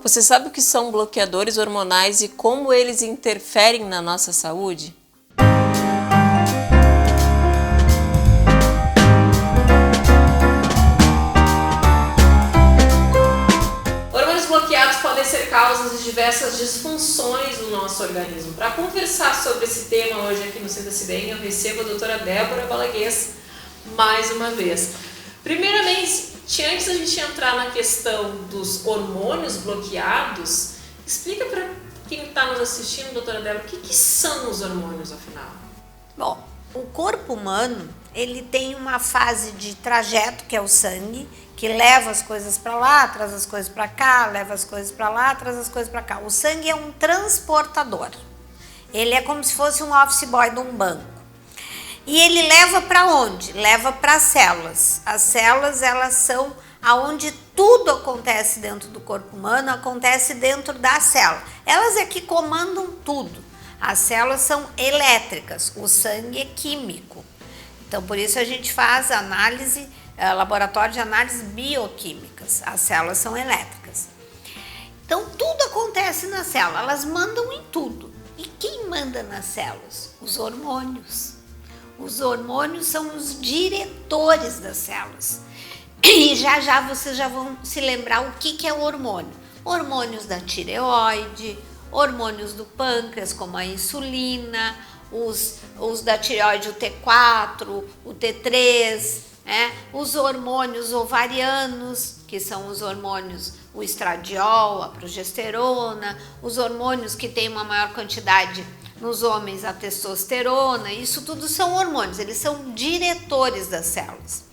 Você sabe o que são bloqueadores hormonais e como eles interferem na nossa saúde? Hormônios bloqueados podem ser causas de diversas disfunções no nosso organismo. Para conversar sobre esse tema hoje aqui no Sinta-se Bem, eu recebo a doutora Débora Balaguês mais uma vez. Primeiramente, antes da gente entrar na questão dos hormônios bloqueados, explica para quem está nos assistindo, doutora Débora, o que são os hormônios, afinal? Bom, o corpo humano, ele tem uma fase de trajeto, que é o sangue, que leva as coisas para lá, traz as coisas para cá, leva as coisas para lá, traz as coisas para cá. O sangue é um transportador. Ele é como se fosse um office boy de um banco. E ele leva para onde? Leva para as células. As células, elas são aonde tudo acontece dentro do corpo humano, acontece dentro da célula. Elas é que comandam tudo. As células são elétricas, o sangue é químico. Então, por isso a gente faz análise, laboratório de análises bioquímicas. As células são elétricas. Então, tudo acontece na célula, elas mandam em tudo. E quem manda nas células? Os hormônios. Os hormônios são os diretores das células. E já vocês já vão se lembrar o que é o hormônio. Hormônios da tireoide, hormônios do pâncreas, como a insulina, os da tireoide, o T4, o T3, os hormônios ovarianos, que são os hormônios, o estradiol, a progesterona, os hormônios que têm uma maior quantidade nos homens, a testosterona. Isso tudo são hormônios, eles são diretores das células.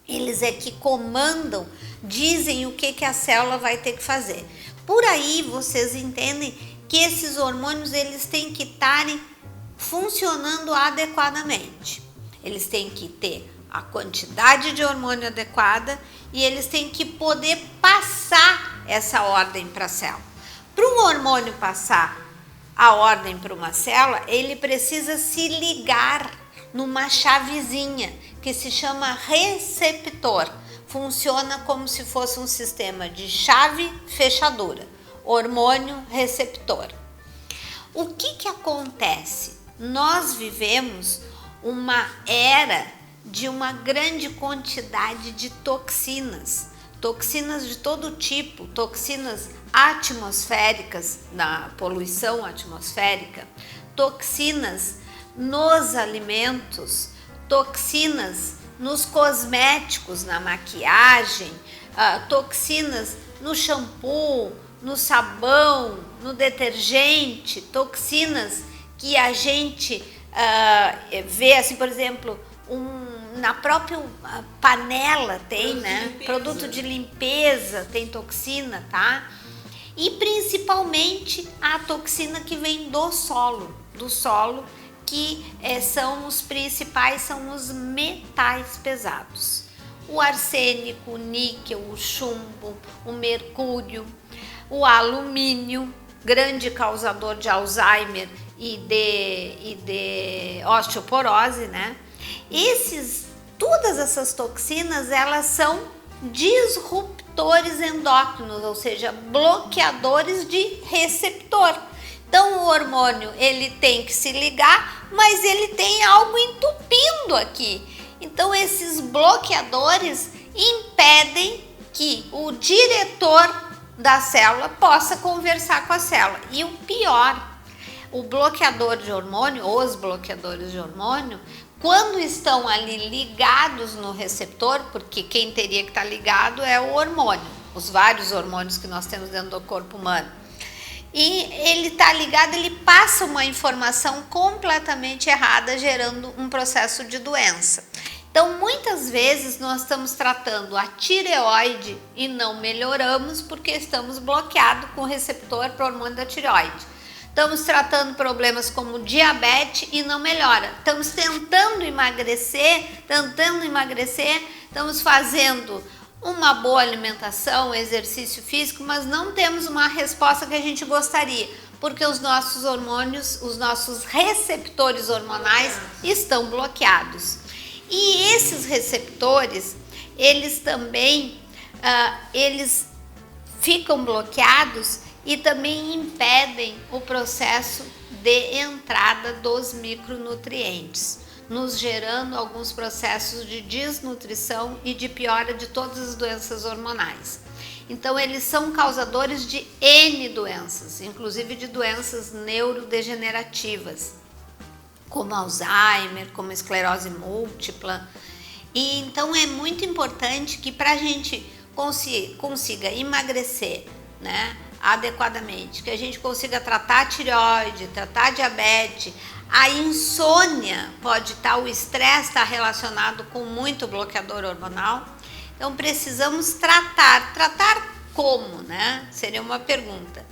Eles é que comandam, dizem o que a célula vai ter que fazer. Por aí vocês entendem que esses hormônios, eles têm que estarem funcionando adequadamente. Eles têm que ter a quantidade de hormônio adequada e eles têm que poder passar essa ordem para a célula. Para um hormônio passar a ordem para uma célula, ele precisa se ligar numa chavezinha que se chama receptor. Funciona como se fosse um sistema de chave fechadura, hormônio receptor. O que acontece? Nós vivemos uma era de uma grande quantidade de toxinas, toxinas de todo tipo, toxinas atmosféricas, da poluição atmosférica, toxinas nos alimentos, toxinas nos cosméticos, na maquiagem, toxinas no shampoo, no sabão, no detergente, toxinas que a gente vê, assim, por exemplo, na própria panela tem, né? Produto de limpeza tem toxina, tá? E principalmente a toxina que vem do solo, que são os principais, são os metais pesados. O arsênico, o níquel, o chumbo, o mercúrio, o alumínio, grande causador de Alzheimer e de osteoporose, né? Todas essas toxinas, elas são disruptores endócrinos, ou seja, bloqueadores de receptor. Então, o hormônio, ele tem que se ligar, mas ele tem algo entupindo aqui. Então, esses bloqueadores impedem que o diretor da célula possa conversar com a célula. E o pior, o bloqueador de hormônio, os bloqueadores de hormônio, quando estão ali ligados no receptor, porque quem teria que estar ligado é o hormônio, os vários hormônios que nós temos dentro do corpo humano. E ele está ligado, ele passa uma informação completamente errada, gerando um processo de doença. Então, muitas vezes nós estamos tratando a tireoide e não melhoramos porque estamos bloqueados com o receptor para o hormônio da tireoide. Estamos tratando problemas como diabetes e não melhora. Estamos tentando emagrecer, estamos fazendo uma boa alimentação, exercício físico, mas não temos uma resposta que a gente gostaria, porque os nossos hormônios, os nossos receptores hormonais estão bloqueados. E esses receptores, eles também, eles ficam bloqueados e também impedem o processo de entrada dos micronutrientes, nos gerando alguns processos de desnutrição e de piora de todas as doenças hormonais. Então, eles são causadores de N doenças, inclusive de doenças neurodegenerativas, como Alzheimer, como esclerose múltipla. E então é muito importante que para a gente consiga emagrecer, né, adequadamente, que a gente consiga tratar a tireoide, tratar a diabetes, a insônia pode estar, o estresse está relacionado com muito bloqueador hormonal. Então precisamos tratar como, né? Seria uma pergunta.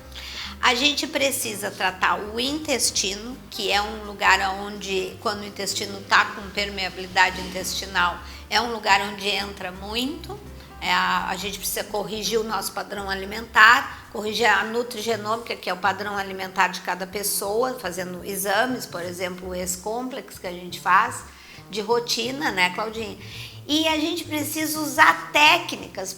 A gente precisa tratar o intestino, que é um lugar onde, quando o intestino está com permeabilidade intestinal, é um lugar onde entra muito. A gente precisa corrigir o nosso padrão alimentar, corrigir a nutrigenômica, que é o padrão alimentar de cada pessoa, fazendo exames, por exemplo, o S-Complex que a gente faz, de rotina, né, Claudinha? E a gente precisa usar técnicas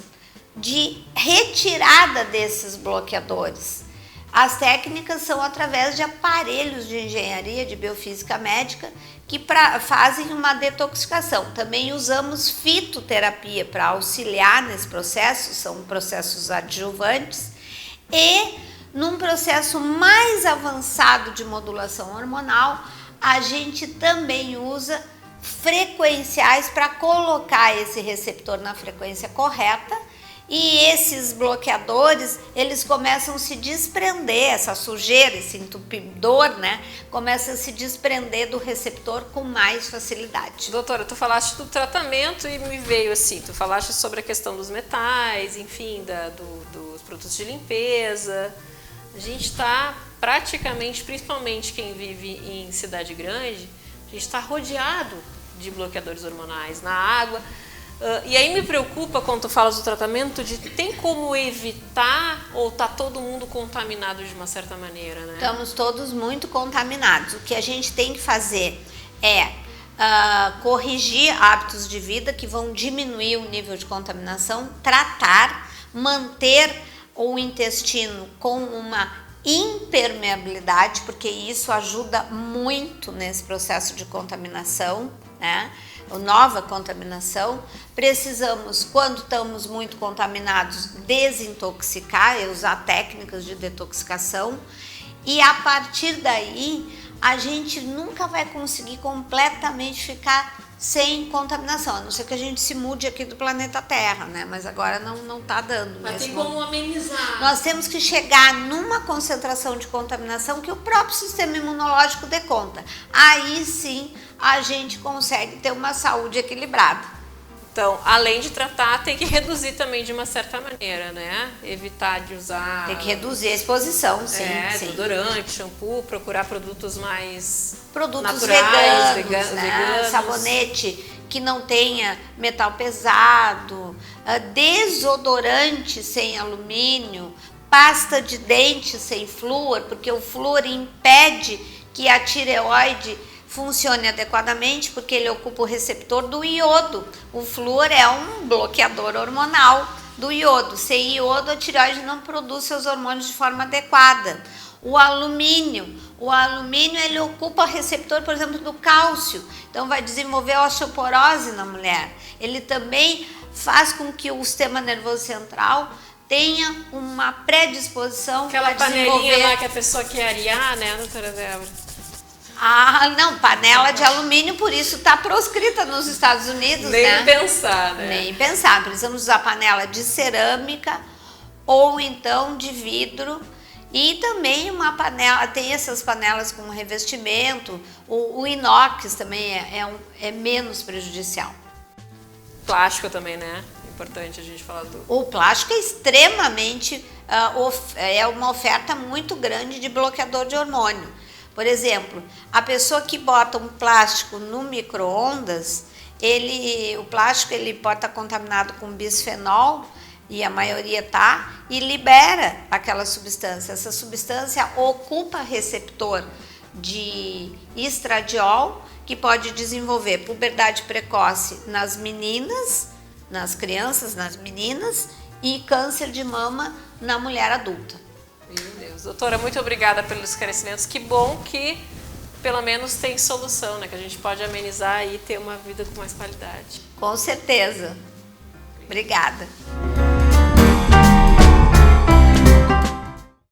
de retirada desses bloqueadores. As técnicas são através de aparelhos de engenharia, de biofísica médica, que fazem uma detoxificação. Também usamos fitoterapia para auxiliar nesse processo, são processos adjuvantes. E num processo mais avançado de modulação hormonal, a gente também usa frequenciais para colocar esse receptor na frequência correta, e esses bloqueadores, eles começam a se desprender, essa sujeira, esse entupidor, né, começa a se desprender do receptor com mais facilidade. Doutora, tu falaste do tratamento e me veio assim, tu falaste sobre a questão dos metais, enfim, dos produtos de limpeza. A gente está praticamente, principalmente quem vive em cidade grande, a gente está rodeado de bloqueadores hormonais na água. E aí me preocupa quando tu falas do tratamento, de tem como evitar ou tá todo mundo contaminado de uma certa maneira, né? Estamos todos muito contaminados. O que a gente tem que fazer é corrigir hábitos de vida que vão diminuir o nível de contaminação, tratar, manter o intestino com uma impermeabilidade, porque isso ajuda muito nesse processo de contaminação, né? Nova contaminação. Precisamos, quando estamos muito contaminados, desintoxicar e usar técnicas de detoxificação, e a partir daí a gente nunca vai conseguir completamente ficar sem contaminação, a não ser que a gente se mude aqui do planeta Terra, né? Mas agora não tá dando. Mas tem como amenizar. Nós temos que chegar numa concentração de contaminação que o próprio sistema imunológico dê conta. Aí sim a gente consegue ter uma saúde equilibrada. Então, além de tratar, tem que reduzir também de uma certa maneira, né? Evitar de usar... Tem que reduzir a exposição, sim. Desodorante, shampoo, procurar produtos mais produtos naturais, veganos, né? veganos. Sabonete que não tenha metal pesado, desodorante sem alumínio, pasta de dente sem flúor, porque o flúor impede que a tireoide funcione adequadamente, porque ele ocupa o receptor do iodo. O flúor é um bloqueador hormonal do iodo. Sem iodo, a tireoide não produz seus hormônios de forma adequada. O alumínio ele ocupa o receptor, por exemplo, do cálcio, então vai desenvolver osteoporose na mulher. Ele também faz com que o sistema nervoso central tenha uma predisposição para desenvolver... Aquela panelinha lá que a pessoa quer arear, né, doutora Débora? Não, panela de alumínio, por isso está proscrita nos Estados Unidos, Nem né? pensar, né? Nem pensar, precisamos usar panela de cerâmica ou então de vidro, e também uma panela, tem essas panelas com revestimento, o inox também é menos prejudicial. Plástico também, né? Importante a gente falar do... O plástico é extremamente, é uma oferta muito grande de bloqueador de hormônio. Por exemplo, a pessoa que bota um plástico no micro-ondas, o plástico ele pode estar contaminado com bisfenol, e a maioria tá, e libera aquela substância. Essa substância ocupa receptor de estradiol, que pode desenvolver puberdade precoce nas meninas, nas crianças, nas meninas, e câncer de mama na mulher adulta. Meu Deus. Doutora, muito obrigada pelos esclarecimentos. Que bom que pelo menos tem solução, né? Que a gente pode amenizar e ter uma vida com mais qualidade. Com certeza. Obrigada.